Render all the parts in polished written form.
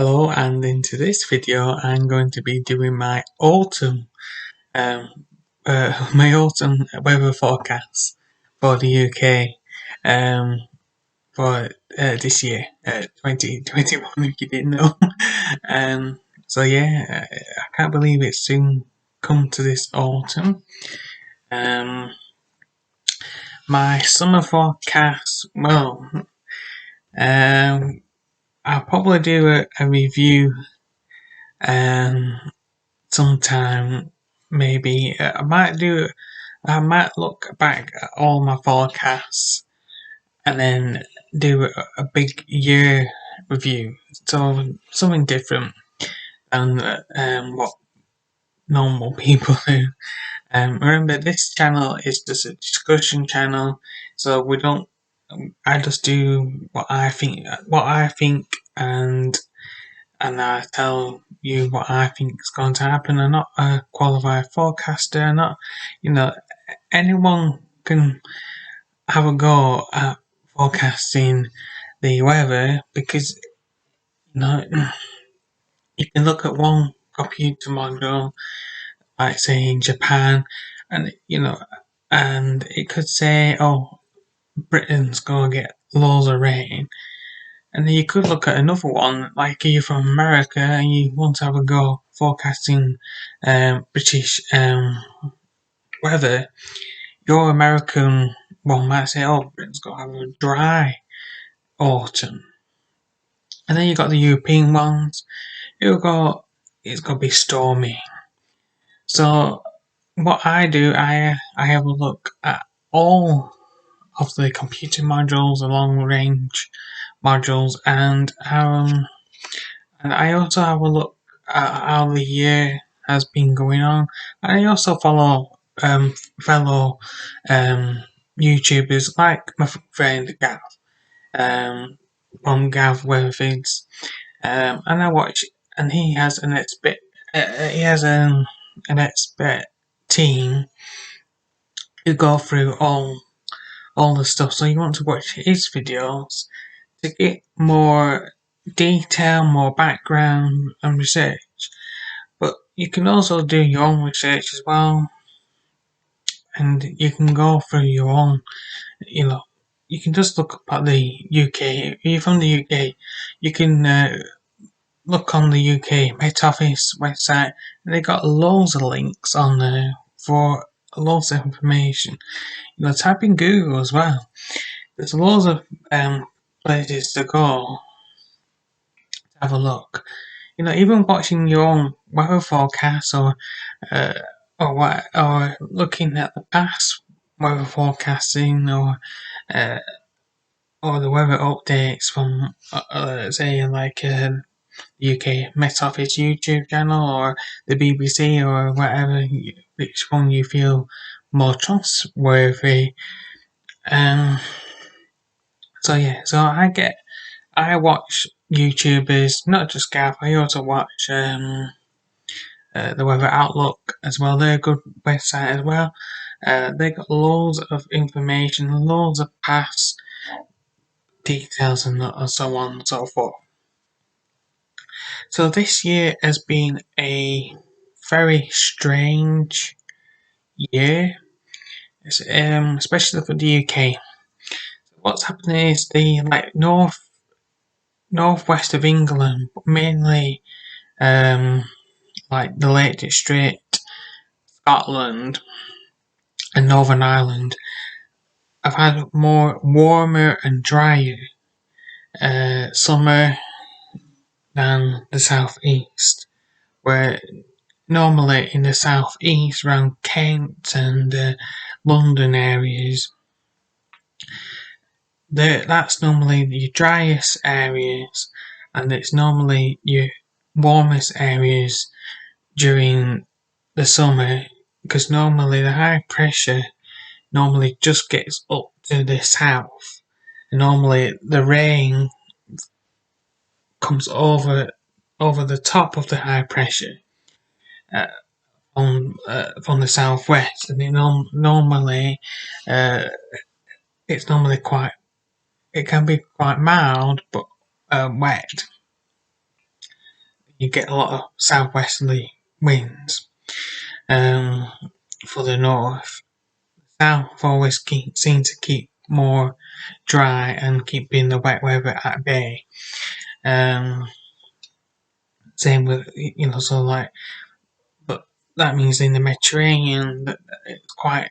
Hello, and in today's video I'm going to be doing my autumn weather forecast for the UK for this year, 2021 if you didn't know. So yeah, I can't believe it's soon come to this autumn. My summer forecast, I'll probably do a review um sometime. Maybe I might look back at all my forecasts and then do a big year review. So something different than what normal people do. Remember, this channel is just a discussion channel, so we don't. I just do what I think, and I tell you what I think is going to happen. I'm not a qualified forecaster. I'm not, anyone can have a go at forecasting the weather because you can look at one computer model, like say in Japan, and and it could say, "Oh, Britain's gonna get loads of rain." And then you could look at another one, like you're from America and you want to have a go forecasting British weather. Your American one might say, "Oh, Britain's got to have a dry autumn," and then you got the European ones. It's got to be stormy. So what I do, I have a look at all of the computer modules, the long range modules, and I also have a look at how the year has been going on. And I also follow fellow YouTubers like my friend Gav from Gav Weather Vids, and I watch, and he has an expert team who go through all the stuff. So you want to watch his videos to get more detail, more background and research. But you can also do your own research as well, and you can go through your own, you can just look up at the UK. If you're from the UK, you can look on the UK Met Office website, and they got loads of links on there for loads of information. Type in Google as well. There's loads of places to go to have a look. Even watching your own weather forecast uh, or looking at the past weather forecasting uh, or the weather updates from say like UK Met Office YouTube channel or the BBC or whatever, which one you feel more trustworthy. Um, so I watch YouTubers, not just Gav. I also watch the Weather Outlook as well. They're a good website as well. They got loads of information, loads of past details, and so on and so forth. So this year has been a very strange year, especially for the UK. What's happening is the northwest of England, mainly like the Lake District, Scotland, and Northern Ireland, have had more warmer and drier summer than the southeast, where normally in the southeast around Kent and London areas, that's normally your driest areas, and it's normally your warmest areas during the summer, because normally the high pressure normally just gets up to the south, and normally the rain comes over the top of the high pressure uh, from the southwest, and normally uh, it's normally quite, it can be quite mild but wet. you get a lot of southwesterly winds. For the north, south always seem to keep more dry and keeping the wet weather at bay. Um, Same with so like, but that means in the Mediterranean that it's quite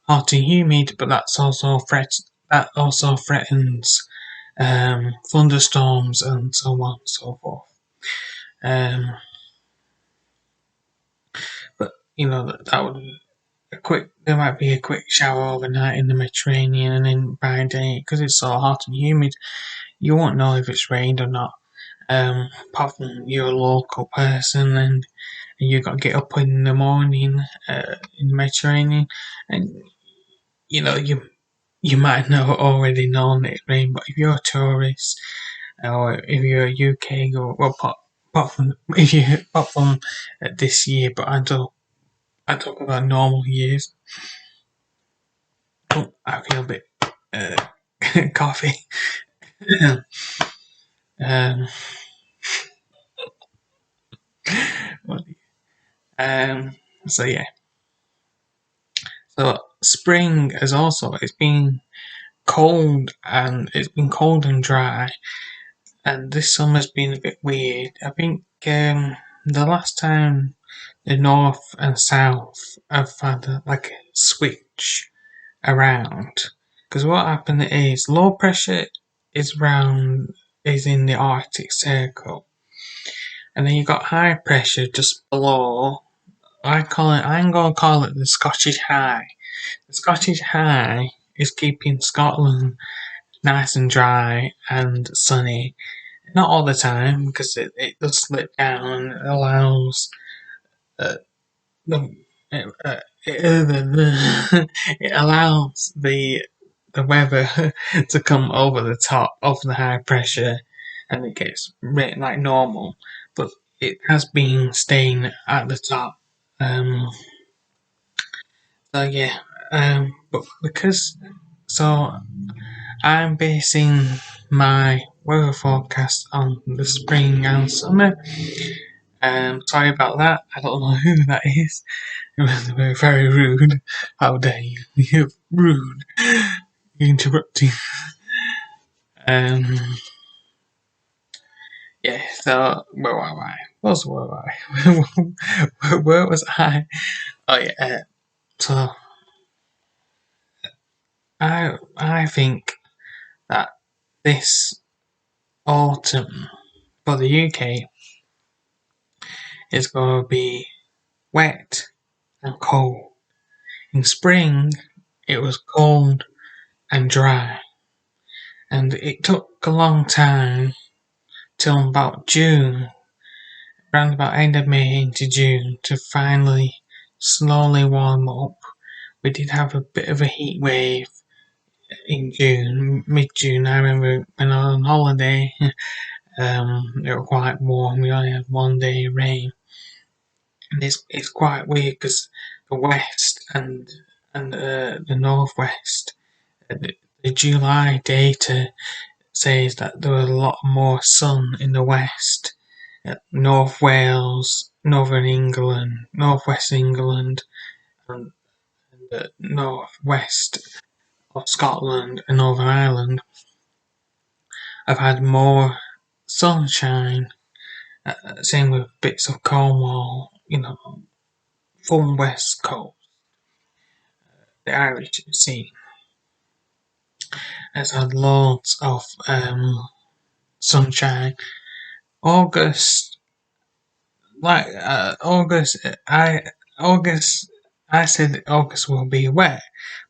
hot and humid, but that also threatens thunderstorms and so on and so forth. Um, but that would there might be a quick shower overnight in the Mediterranean, and then by day, because it's so hot and humid, you won't know if it's rained or not. Apart from you're a local person and you got to get up in the morning in the Mediterranean, and you might know already known that it rained. But if you're a tourist or if you're a UK or well, apart from if you apart from this year, but I talk about normal years. Oh, I feel a bit coffee. um, um, so yeah. So spring has also it's been cold and dry, and this summer's been a bit weird. I think the last time the north and south have had like a switch around, because what happened is low pressure is round is in the Arctic Circle, and then you got high pressure just below. I'm gonna call it the Scottish High. The Scottish High is keeping Scotland nice and dry and sunny. Not all the time, because it does slip down and it allows uh, the it allows the weather to come over the top of the high pressure, and it gets like normal. But it has been staying at the top. Um, so yeah, but because so I'm basing my weather forecast on the spring and summer. Sorry about that. I don't know who that is. It was very rude. How dare you? You're rude. You're interrupting. Um, yeah, so where were I? Where was I? Oh yeah. So I think that this autumn for the UK is going to be wet and cold. In spring, it was cold and dry, and it took a long time till about June, around about end of May into June, to finally slowly warm up. We did have a bit of a heat wave in June, mid-June. I remember when I was on holiday, it was quite warm. We only had 1 day rain, and it's quite weird because the west and the northwest, the July data says that there was a lot more sun in the west, North Wales, Northern England, Northwest England, and the northwest of Scotland and Northern Ireland have had more sunshine. Same with bits of Cornwall, from West Coast, the Irish Sea has had loads of sunshine. August, August, I said August will be wet,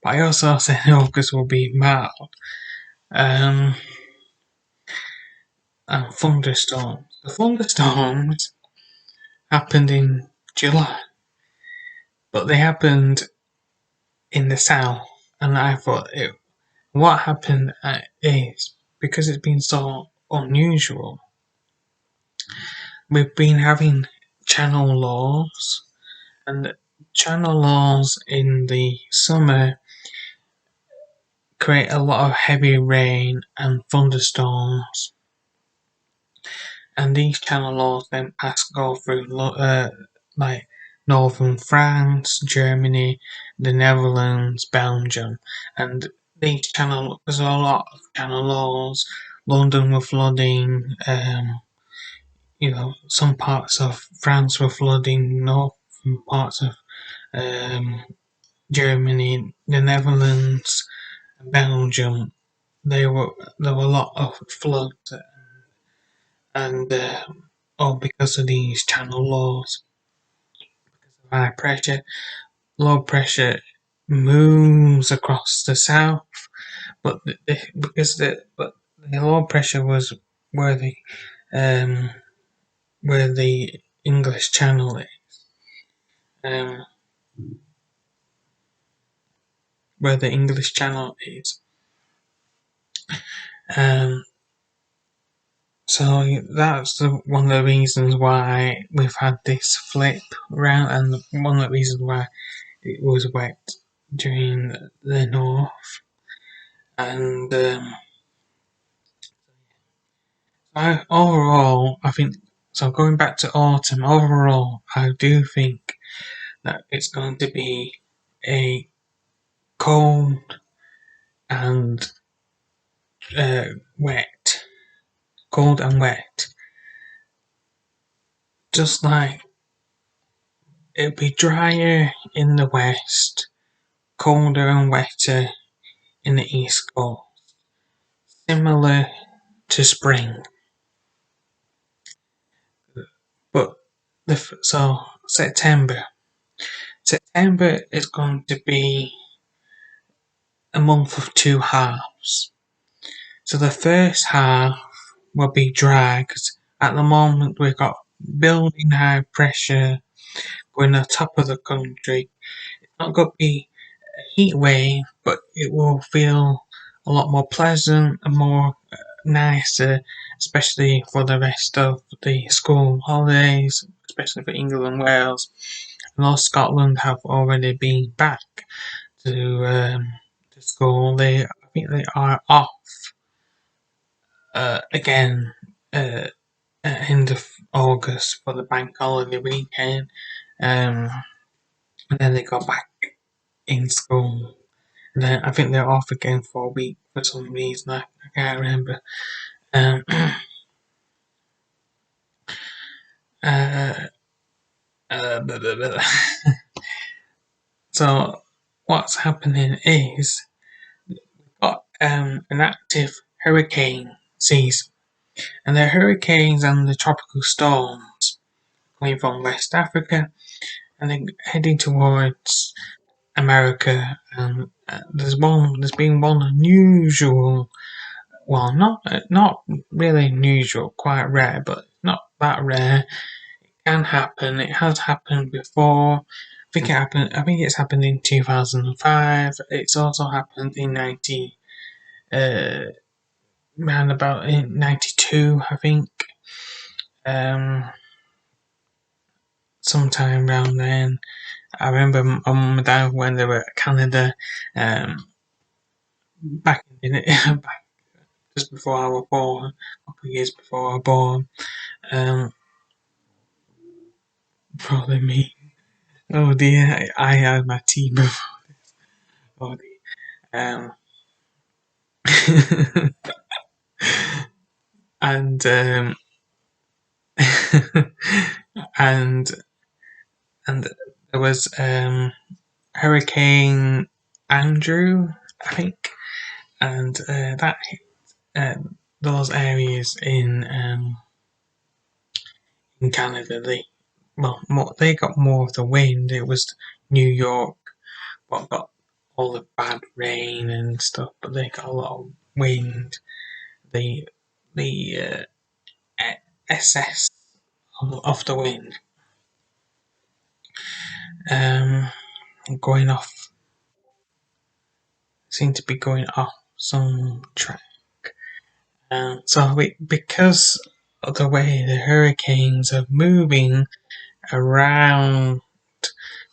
but I also said August will be mild. Um, and thunderstorms. The thunderstorms happened in July, but they happened in the south, and I thought what happened is because it's been so unusual. We've been having channel laws, and channel laws in the summer create a lot of heavy rain and thunderstorms. and these channel laws then go through like northern France, Germany, the Netherlands, Belgium, and there's a lot of channel laws. London were flooding. Some parts of France were flooding. Northern parts of um, Germany, the Netherlands, Belgium. There were a lot of floods, and all because of these channel laws. High pressure, low pressure moves across the south, but the low pressure was where the um, where the English Channel is, um, where the English Channel is. Um, so that's one of the reasons why we've had this flip round, and one of the reasons why it was wet during the north. And overall, I think so. Going back to autumn, overall, I do think that it's going to be a cold and uh, wet, cold and wet. Just like it'll be drier in the west, colder and wetter in the east coast, similar to spring. But so September is going to be a month of two halves. So the first half will be dry because at the moment we've got building high pressure going on top of the country. It's not going to be a heat wave, but it will feel a lot more pleasant and more nicer, especially for the rest of the school holidays, especially for England and Wales. I know Scotland have already been back to school. I think they are off again uh, at end of August for the bank holiday weekend, and then they go back in school. And then I think they're off again for a week for some reason. I can't remember. Um, uh, blah, blah, blah. So what's happening is we've got an active hurricane season, and the hurricanes and the tropical storms coming from West Africa and then heading towards America. And there's been one unusual, well, not really unusual, quite rare, but not that rare. It can happen. It has happened before. I think it's happened in 2005. It's also happened in uh, around about in 92, I think. Um, sometime around then. I remember my mum and dad when they were at Canada, back in it, back just before I was born, a couple of years before I was born. Um, probably me. Oh dear, I had my tea before. Oh dear. And and and there was Hurricane Andrew, I think, and that those areas in Canada, they got more of the wind. It was New York what got all the bad rain and stuff, but they got a lot of wind. The the excess of the wind um, going off seemed to be going off some track. Because of the way the hurricanes are moving around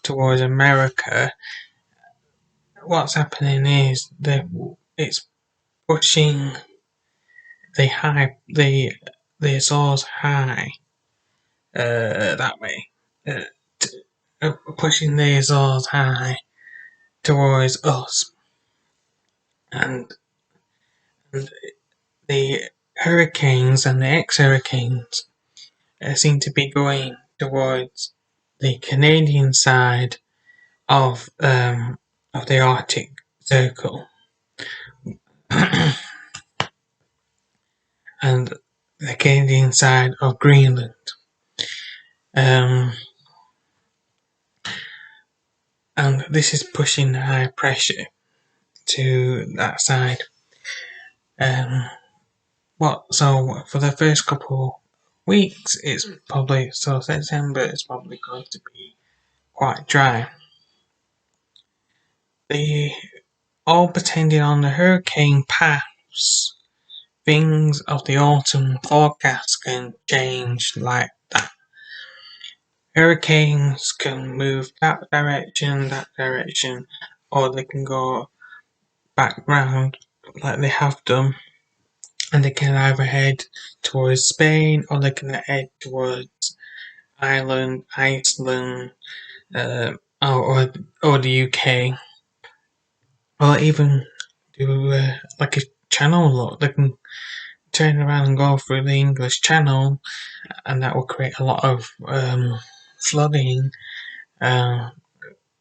towards America, what's happening is that it's pushing the the Azores high that way, uh, t- pushing the Azores high towards us, and, and the hurricanes and the ex-hurricanes seem to be going towards the Canadian side of the Arctic Circle, and the Canadian side of Greenland. Um, and this is pushing the high pressure to that side. So for the first couple weeks, it's probably September is probably going to be quite dry. The all depending on the hurricane paths, things of the autumn forecast can change like that. Hurricanes can move that direction, or they can go back round like they have done, and they can either head towards Spain or they can head towards Iceland, or the UK, or even do like a channel look. They can turn around and go through the English Channel, and that will create a lot of flooding uh,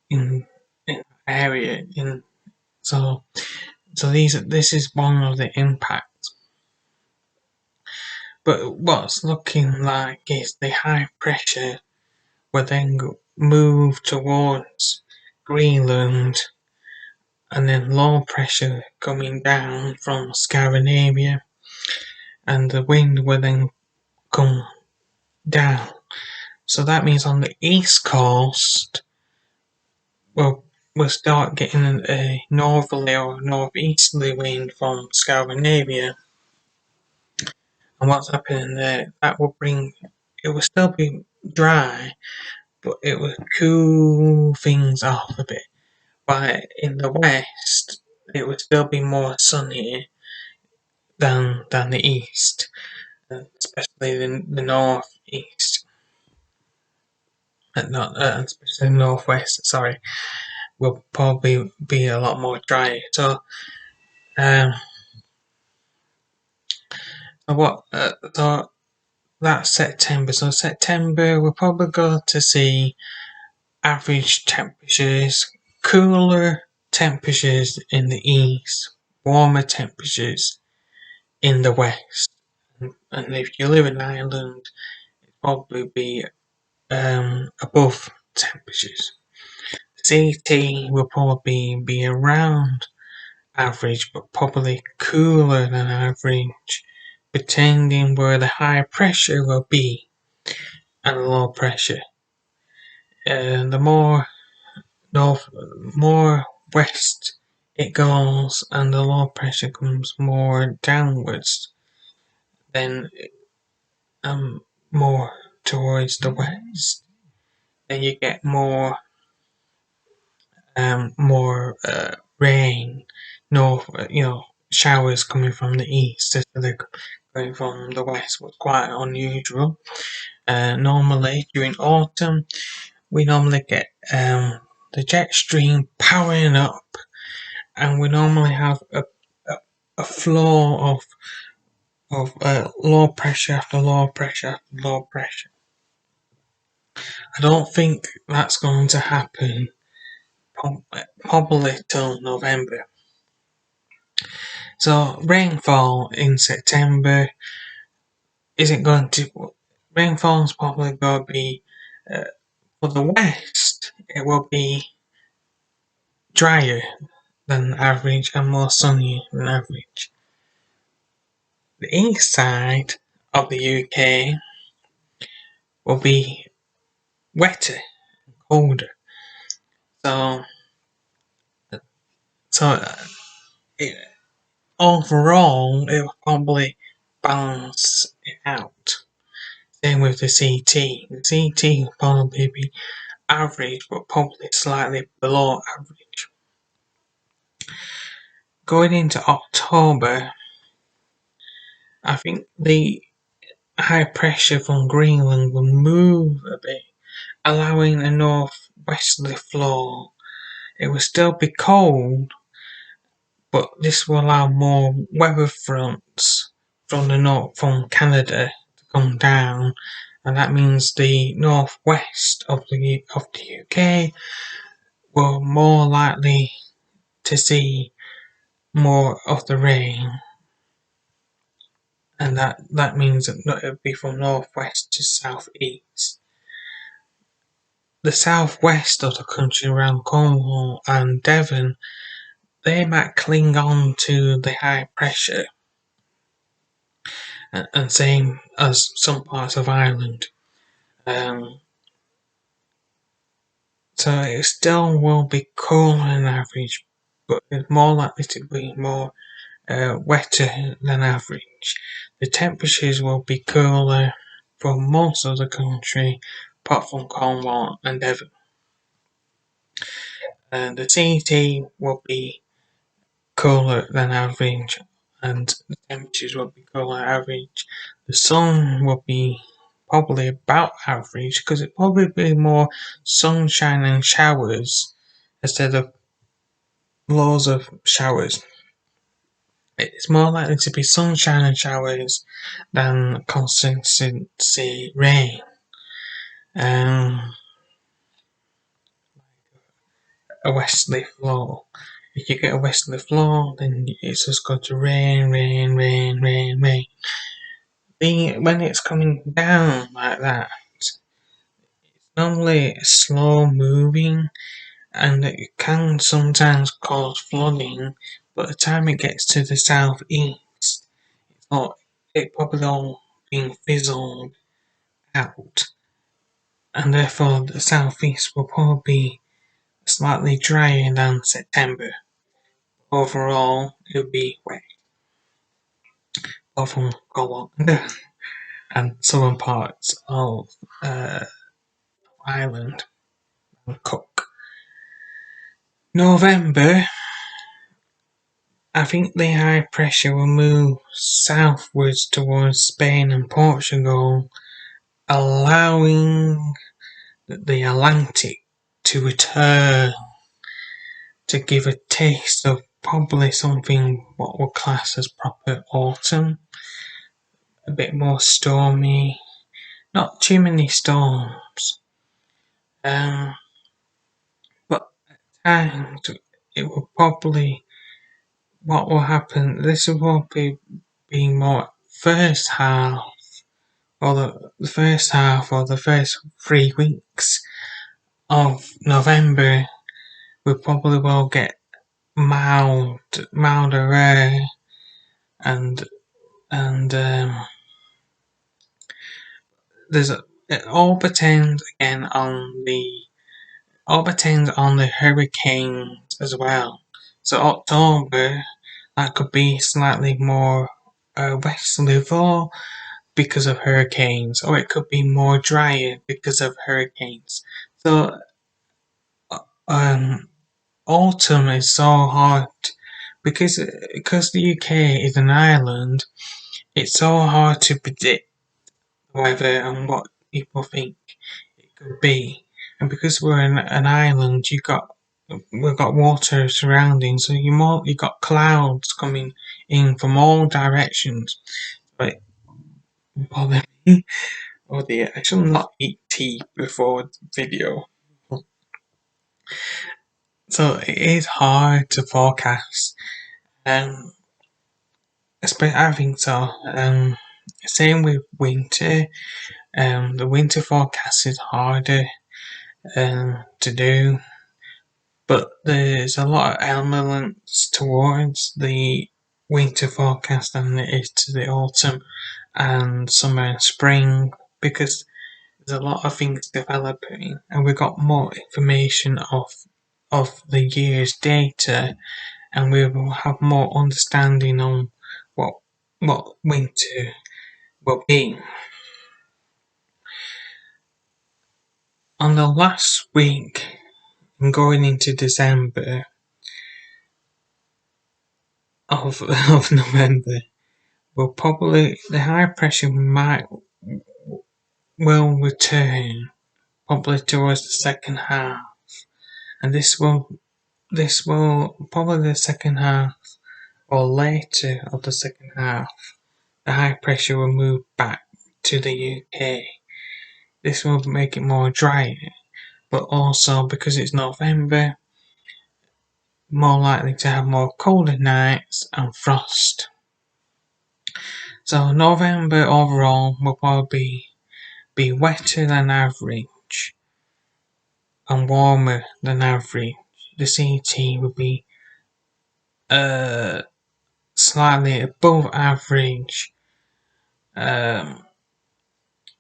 in the area. So this is one of the impacts. But what's looking like is the high pressure will then move towards Greenland, and then low pressure coming down from Scandinavia, and the wind will then come down. So that means on the east coast, we'll start getting a northerly or northeasterly wind from Scandinavia. And what's happening there, that will bring, it will still be dry, but it will cool things off a bit. But in the west, it would still be more sunny than the east, especially the northeast, not especially the northwest. Sorry, will probably be a lot more dry. Um, so that's September. So September, we're probably going to see average temperatures, cooler temperatures in the east, warmer temperatures in the west. And if you live in Ireland, it'd probably be above temperatures. CT will probably be around average, but probably cooler than average, depending where the high pressure will be and the low pressure. The more west it goes and the low pressure comes more downwards, then more towards the west, then you get more rain, showers coming from the east instead of going from the west was quite unusual. Normally during autumn, we normally get the jet stream powering up, and we normally have a flow of low pressure after low pressure after low pressure. I don't think that's going to happen probably till November. So rainfall in September isn't going to. Rainfall is probably going to be for the west. It will be drier than average and more sunny than average. The east side of the UK will be wetter, colder. So, so it, overall, it will probably balance it out. Same with the CT. The CT will probably be average, but probably slightly below average. Going into October, I think high pressure from Greenland will move a bit, allowing a northwesterly flow. It will still be cold, but this will allow more weather fronts from the north, from Canada, to come down, and that means the northwest of the UK will more likely to see more of the rain, and that means that it'll be from northwest to southeast. The southwest of the country around Cornwall and Devon, they might cling on to the high pressure, and same as some parts of Ireland. So it still will be cooler than average, but it's more likely to be more wetter than average. The temperatures will be cooler for most of the country, apart from Cornwall and Devon. The CET will be cooler than average, and the temperatures will be cooler than average. The sun will be probably about average, because it probably be more sunshine and showers instead of loads of showers. It's more likely to be sunshine and showers than consistency rain. A westerly flow. If you get a westerly flow, then it's just going to rain, rain, rain, rain, rain. When it's coming down like that, it's normally slow moving, and it can sometimes cause flooding, but by the time it gets to the southeast, it probably all being fizzled out, and therefore the southeast will probably be slightly drier than September. Overall, it'll be wet, apart from Cornwall and southern parts of Ireland and Cook. November, I think the high pressure will move southwards towards Spain and Portugal, allowing the Atlantic to return to give a taste of probably something what we'll class as proper autumn. A bit more stormy, not too many storms, but at times it will probably, what will happen, this will probably be more first half, or the first half, or the first 3 weeks of November, we probably will get milder air, and it all depends again on the hurricanes as well. So October, that could be slightly more westerly though, because of hurricanes, or it could be more drier because of hurricanes. So autumn is so hard because the UK is an island. It's so hard to predict the weather and what people think it could be, and because we're an island, we've got water surrounding, so you got clouds coming in from all directions. But bother me. Oh dear, I shall not eat tea before the video. So it is hard to forecast. I think so. Same with winter. The winter forecast is harder to do, but there's a lot of elements towards the winter forecast than it is to the autumn and summer and spring, because there's a lot of things developing, and we've got more information of the year's data, and we will have more understanding on what winter will be. On the last week and going into December of November, the high pressure might will return probably towards the second half, and this will probably the second half or later of the second half. The high pressure will move back to the UK. This will make it more dry, but also because it's November, more likely to have more colder nights and frost. So November overall will probably be wetter than average and warmer than average. The CT will be slightly above average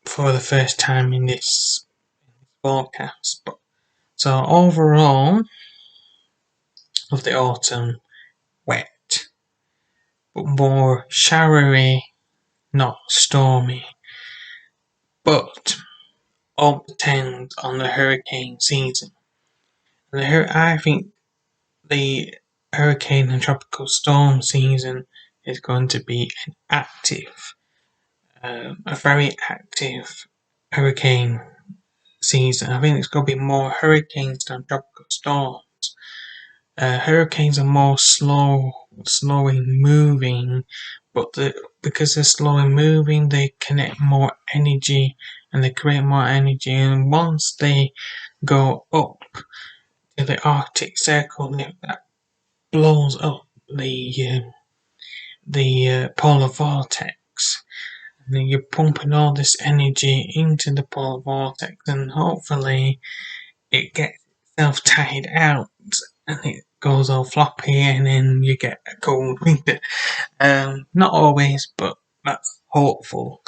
for the first time in this forecast. So overall of the autumn, wet, but more showery, not stormy. But all depends on the hurricane season. I think the hurricane and tropical storm season is going to be an active, a very active hurricane season. I think it's going to be more hurricanes than tropical storms. Hurricanes are more slowly moving, but because they're slowly moving, they connect more energy and they create more energy. And once they go up to the Arctic Circle, that blows up the polar vortex. And then you're pumping all this energy into the polar vortex, and hopefully it gets itself tied out and it goes all floppy, and then you get a cold winter. Not always, but that's hopeful.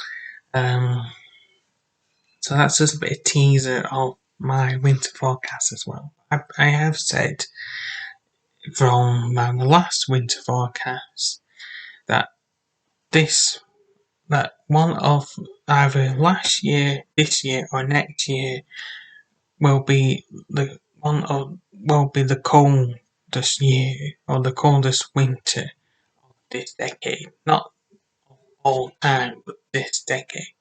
So that's just a bit of teaser of my winter forecast as well. I have said from my last winter forecast that one of either last year, this year, or next year will be the coldest year or the coldest winter of this decade. Not all time, but this decade.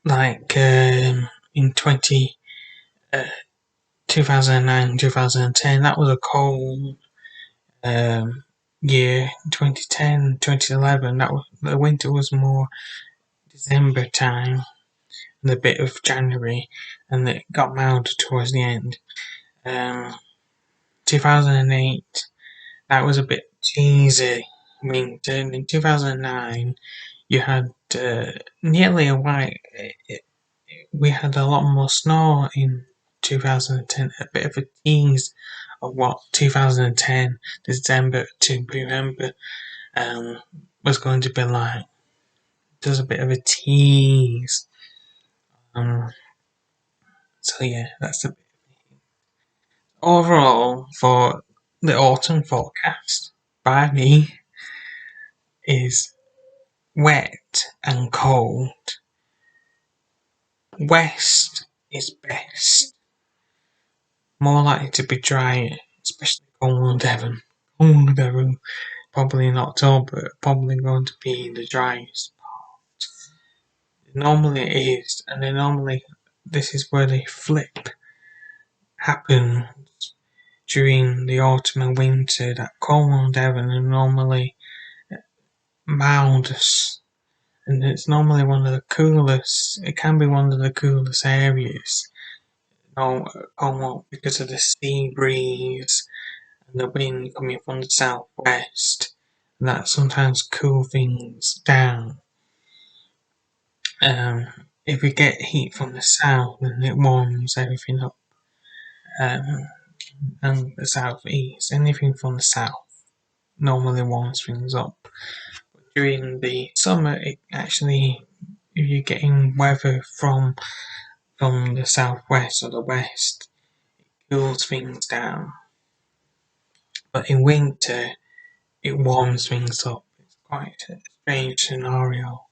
Like in 2009, 2010, that was a cold year. 2010, 2011, the winter was more December time and a bit of January, and it got milder towards the end. 2008, that was a bit cheesy winter. And in 2009, you had nearly a white. We had a lot more snow in 2010. A bit of a tease of what 2010 December to November was going to be like. Just a bit of a tease. So yeah, that's a bit. Overall, for the autumn forecast by me is wet and cold. West is best. More likely to be dry, especially cold Devon. Cold Devon, probably in October, probably going to be the driest part. It normally is, and this is where the flip happens during the autumn and winter. That cold Devon are normally mildest, and it's normally one of the coolest. It can be one of the coolest areas. Because of the sea breeze and the wind coming from the southwest, and that sometimes cool things down. If we get heat from the south, then it warms everything up. And the southeast, anything from the south normally warms things up. But during the summer, it actually, if you're getting weather from the southwest or the west, it cools things down. But in winter, it warms things up. It's quite a strange scenario.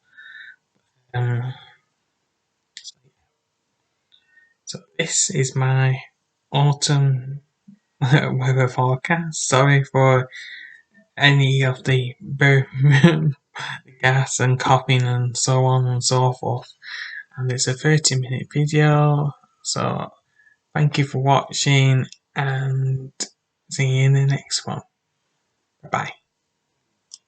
So this is my autumn weather forecast. Sorry for any of the gas and coughing and so on and so forth. And it's a 30-minute video, so thank you for watching and see you in the next one. Bye.